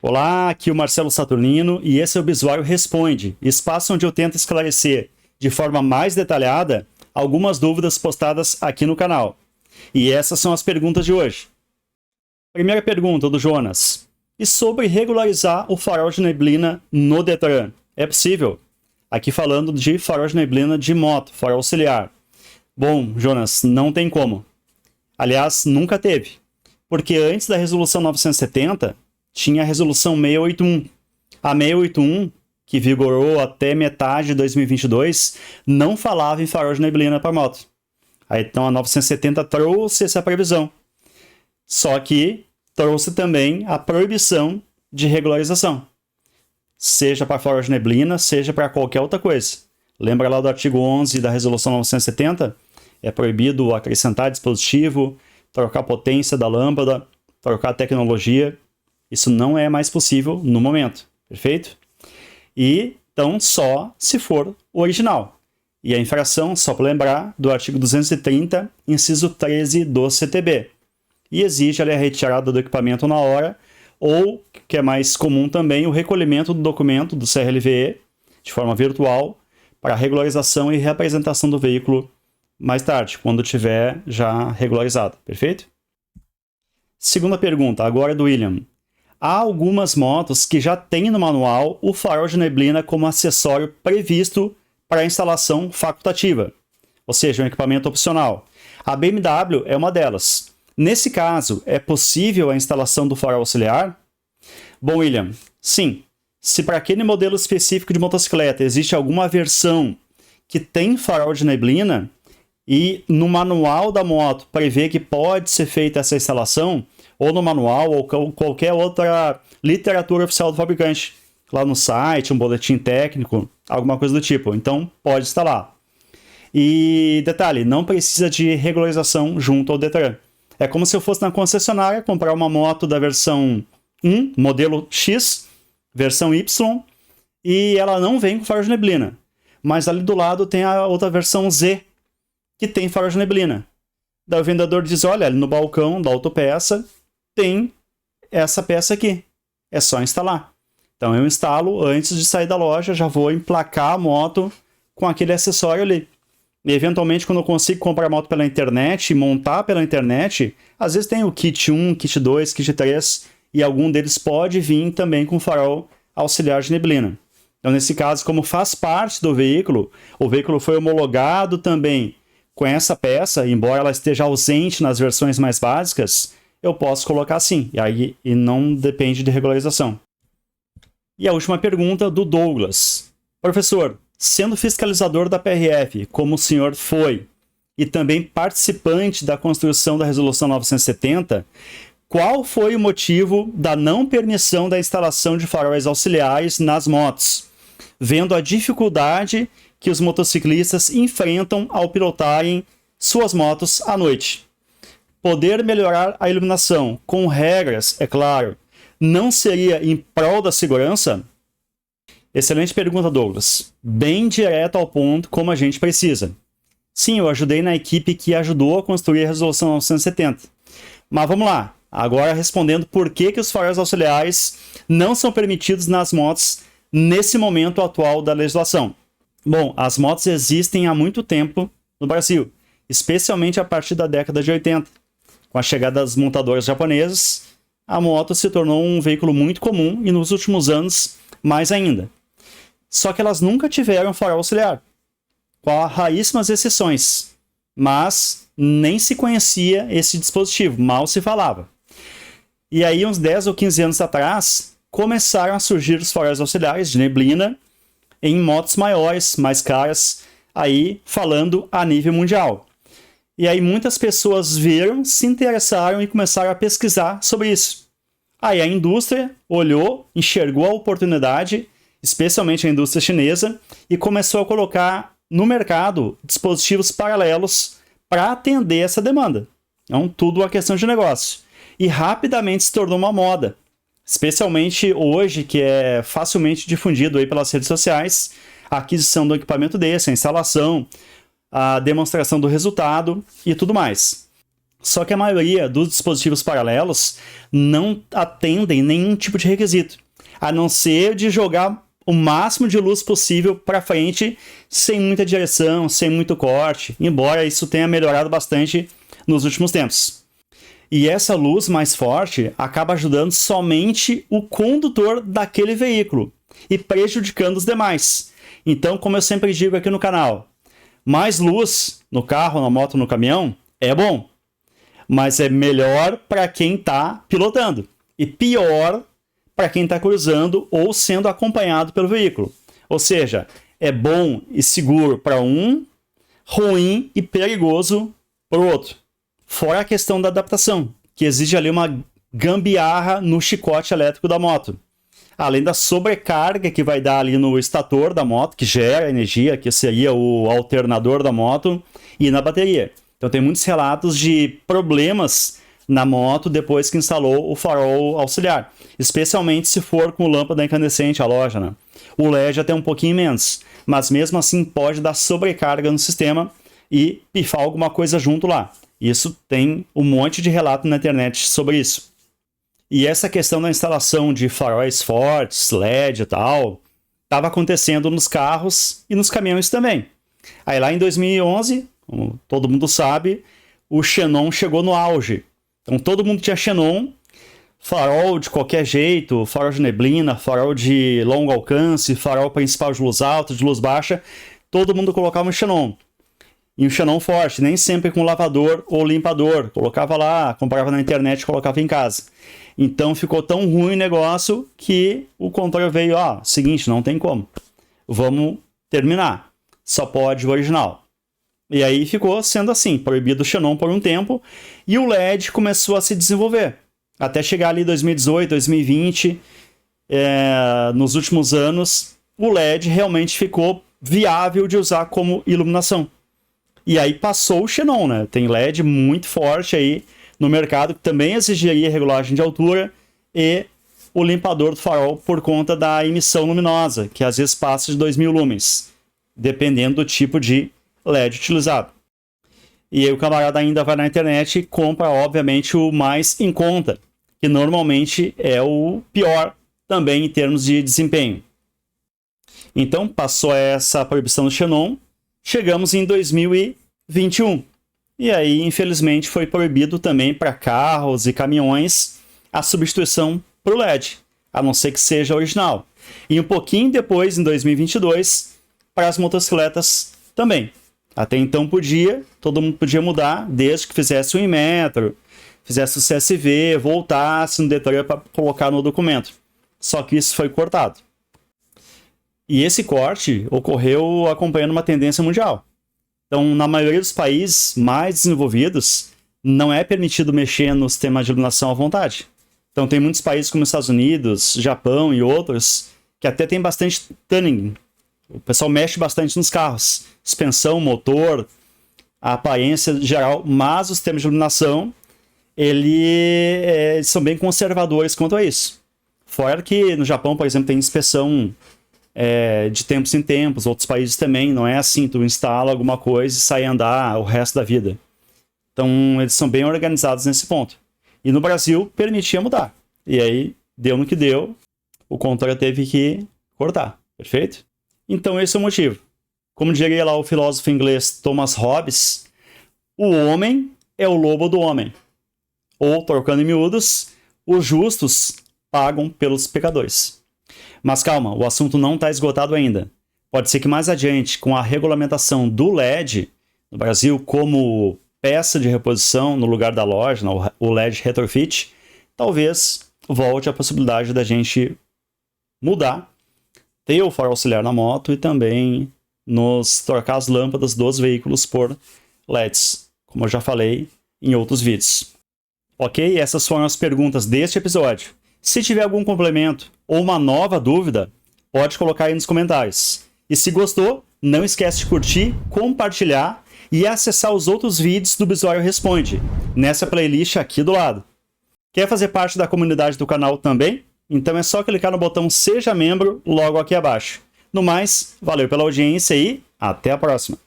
Olá, aqui é o Marcelo Saturnino e esse é o Bisuário Responde, espaço onde eu tento esclarecer de forma mais detalhada algumas dúvidas postadas aqui no canal. E essas são as perguntas de hoje. Primeira pergunta do Jonas. E sobre regularizar o farol de neblina no Detran? É possível? Aqui falando de farol de neblina de moto, farol auxiliar. Bom, Jonas, não tem como. Aliás, nunca teve. Porque antes da resolução 970, tinha a resolução 681. A 681, que vigorou até metade de 2022, não falava em farol de neblina para moto. Aí, então a 970 trouxe essa previsão. Só que trouxe também a proibição de regularização. Seja para farol de neblina, seja para qualquer outra coisa. Lembra lá do artigo 11 da resolução 970? É proibido acrescentar dispositivo, trocar potência da lâmpada, trocar tecnologia. Isso não é mais possível no momento, perfeito? E então só se for o original. E a infração, só para lembrar, do artigo 230, inciso 13 do CTB. E exige ali a retirada do equipamento na hora, ou, que é mais comum também, o recolhimento do documento do CRLVE de forma virtual para regularização e reapresentação do veículo mais tarde, quando tiver já regularizado, perfeito? Segunda pergunta, agora do William. Há algumas motos que já têm no manual o farol de neblina como acessório previsto para a instalação facultativa, ou seja, um equipamento opcional. A BMW é uma delas. Nesse caso, é possível a instalação do farol auxiliar? Bom, William, sim. Se para aquele modelo específico de motocicleta existe alguma versão que tem farol de neblina, e no manual da moto prevê que pode ser feita essa instalação, ou no manual, ou qualquer outra literatura oficial do fabricante, lá no site, um boletim técnico, alguma coisa do tipo. Então, pode instalar. E detalhe, não precisa de regularização junto ao Detran. É como se eu fosse na concessionária comprar uma moto da versão 1, modelo X, versão Y, e ela não vem com farol de neblina. Mas ali do lado tem a outra versão Z, que tem farol de neblina. Daí o vendedor diz, olha, ali no balcão da autopeça tem essa peça aqui. É só instalar. Então eu instalo, antes de sair da loja, já vou emplacar a moto com aquele acessório ali. E eventualmente, quando eu consigo comprar a moto pela internet e montar pela internet, às vezes tem o kit 1, kit 2, kit 3, e algum deles pode vir também com farol auxiliar de neblina. Então nesse caso, como faz parte do veículo, o veículo foi homologado também com essa peça, embora ela esteja ausente nas versões mais básicas, eu posso colocar sim, e não depende de regularização. E a última pergunta do Douglas. Professor, sendo fiscalizador da PRF, como o senhor foi, e também participante da construção da Resolução 970, qual foi o motivo da não permissão da instalação de faróis auxiliares nas motos, vendo a dificuldade que os motociclistas enfrentam ao pilotarem suas motos à noite? Poder melhorar a iluminação com regras, é claro, não seria em prol da segurança? Excelente pergunta, Douglas. Bem direto ao ponto, como a gente precisa. Sim, eu ajudei na equipe que ajudou a construir a Resolução 970. Mas vamos lá, agora respondendo por que os faróis auxiliares não são permitidos nas motos nesse momento atual da legislação. Bom, as motos existem há muito tempo no Brasil, especialmente a partir da década de 80. Com a chegada das montadoras japonesas, a moto se tornou um veículo muito comum e nos últimos anos, mais ainda. Só que elas nunca tiveram farol auxiliar, com raríssimas exceções, mas nem se conhecia esse dispositivo, mal se falava. E aí, uns 10 ou 15 anos atrás, começaram a surgir os faróis auxiliares de neblina em motos maiores, mais caras, aí falando a nível mundial. E aí muitas pessoas viram, se interessaram e começaram a pesquisar sobre isso. Aí a indústria olhou, enxergou a oportunidade, especialmente a indústria chinesa, e começou a colocar no mercado dispositivos paralelos para atender essa demanda. Então, tudo uma questão de negócio. E rapidamente se tornou uma moda, especialmente hoje, que é facilmente difundido aí pelas redes sociais, a aquisição do equipamento desse, a instalação, a demonstração do resultado e tudo mais. Só que a maioria dos dispositivos paralelos não atendem nenhum tipo de requisito, a não ser de jogar o máximo de luz possível para frente, sem muita direção, sem muito corte, embora isso tenha melhorado bastante nos últimos tempos. E essa luz mais forte acaba ajudando somente o condutor daquele veículo e prejudicando os demais. Então, como eu sempre digo aqui no canal, mais luz no carro, na moto, no caminhão é bom, mas é melhor para quem está pilotando e pior para quem está cruzando ou sendo acompanhado pelo veículo. Ou seja, é bom e seguro para um, ruim e perigoso para o outro. Fora a questão da adaptação, que exige ali uma gambiarra no chicote elétrico da moto. Além da sobrecarga que vai dar ali no estator da moto, que gera energia, que seria o alternador da moto, e na bateria. Então tem muitos relatos de problemas na moto depois que instalou o farol auxiliar, especialmente se for com lâmpada incandescente halógena. O LED até um pouquinho menos, mas mesmo assim pode dar sobrecarga no sistema e pifar alguma coisa junto lá. Isso tem um monte de relato na internet sobre isso. E essa questão da instalação de faróis fortes, LED e tal, estava acontecendo nos carros e nos caminhões também. Aí lá em 2011, como todo mundo sabe, o xenon chegou no auge. Então todo mundo tinha xenon, farol de qualquer jeito, farol de neblina, farol de longo alcance, farol principal de luz alta, de luz baixa, todo mundo colocava um xenon. E um xenon forte, nem sempre com lavador ou limpador. Colocava lá, comprava na internet e colocava em casa. Então ficou tão ruim o negócio que o controle veio, seguinte, não tem como. Vamos terminar. Só pode o original. E aí ficou sendo assim, proibido o xenon por um tempo, e o LED começou a se desenvolver. Até chegar ali 2018, 2020, nos últimos anos, o LED realmente ficou viável de usar como iluminação. E aí passou o xenon, né? Tem LED muito forte aí no mercado, que também exigiria regulagem de altura, e o limpador do farol por conta da emissão luminosa, que às vezes passa de 2000 lumens, dependendo do tipo de LED utilizado. E aí o camarada ainda vai na internet e compra, obviamente, o mais em conta, que normalmente é o pior também em termos de desempenho. Então, passou essa proibição do xenon, chegamos em 2021. E aí, infelizmente, foi proibido também para carros e caminhões a substituição para o LED, a não ser que seja original. E um pouquinho depois, em 2022, para as motocicletas também. Até então todo mundo podia mudar, desde que fizesse o Inmetro, fizesse o CSV, voltasse no Detran para colocar no documento. Só que isso foi cortado. E esse corte ocorreu acompanhando uma tendência mundial. Então, na maioria dos países mais desenvolvidos, não é permitido mexer no sistema de iluminação à vontade. Então, tem muitos países como os Estados Unidos, Japão e outros, que até tem bastante tuning. O pessoal mexe bastante nos carros. Suspensão, motor, a aparência geral, mas os sistemas de iluminação, eles são bem conservadores quanto a isso. Fora que no Japão, por exemplo, tem inspeção de tempos em tempos, outros países também, não é assim, tu instala alguma coisa e sai andar o resto da vida. Então, eles são bem organizados nesse ponto. E no Brasil, permitia mudar. E aí, deu no que deu, o controle teve que cortar, perfeito? Então, esse é o motivo. Como diria lá o filósofo inglês Thomas Hobbes, o homem é o lobo do homem. Ou, trocando em miúdos, os justos pagam pelos pecadores. Mas calma, o assunto não está esgotado ainda. Pode ser que mais adiante, com a regulamentação do LED no Brasil como peça de reposição no lugar da loja, o LED retrofit, talvez volte a possibilidade da gente mudar, ter o farol auxiliar na moto e também nos trocar as lâmpadas dos veículos por LEDs, como eu já falei em outros vídeos. Ok? Essas foram as perguntas deste episódio. Se tiver algum complemento ou uma nova dúvida, pode colocar aí nos comentários. E se gostou, não esquece de curtir, compartilhar e acessar os outros vídeos do Bisuário Responde, nessa playlist aqui do lado. Quer fazer parte da comunidade do canal também? Então é só clicar no botão Seja Membro logo aqui abaixo. No mais, valeu pela audiência e até a próxima!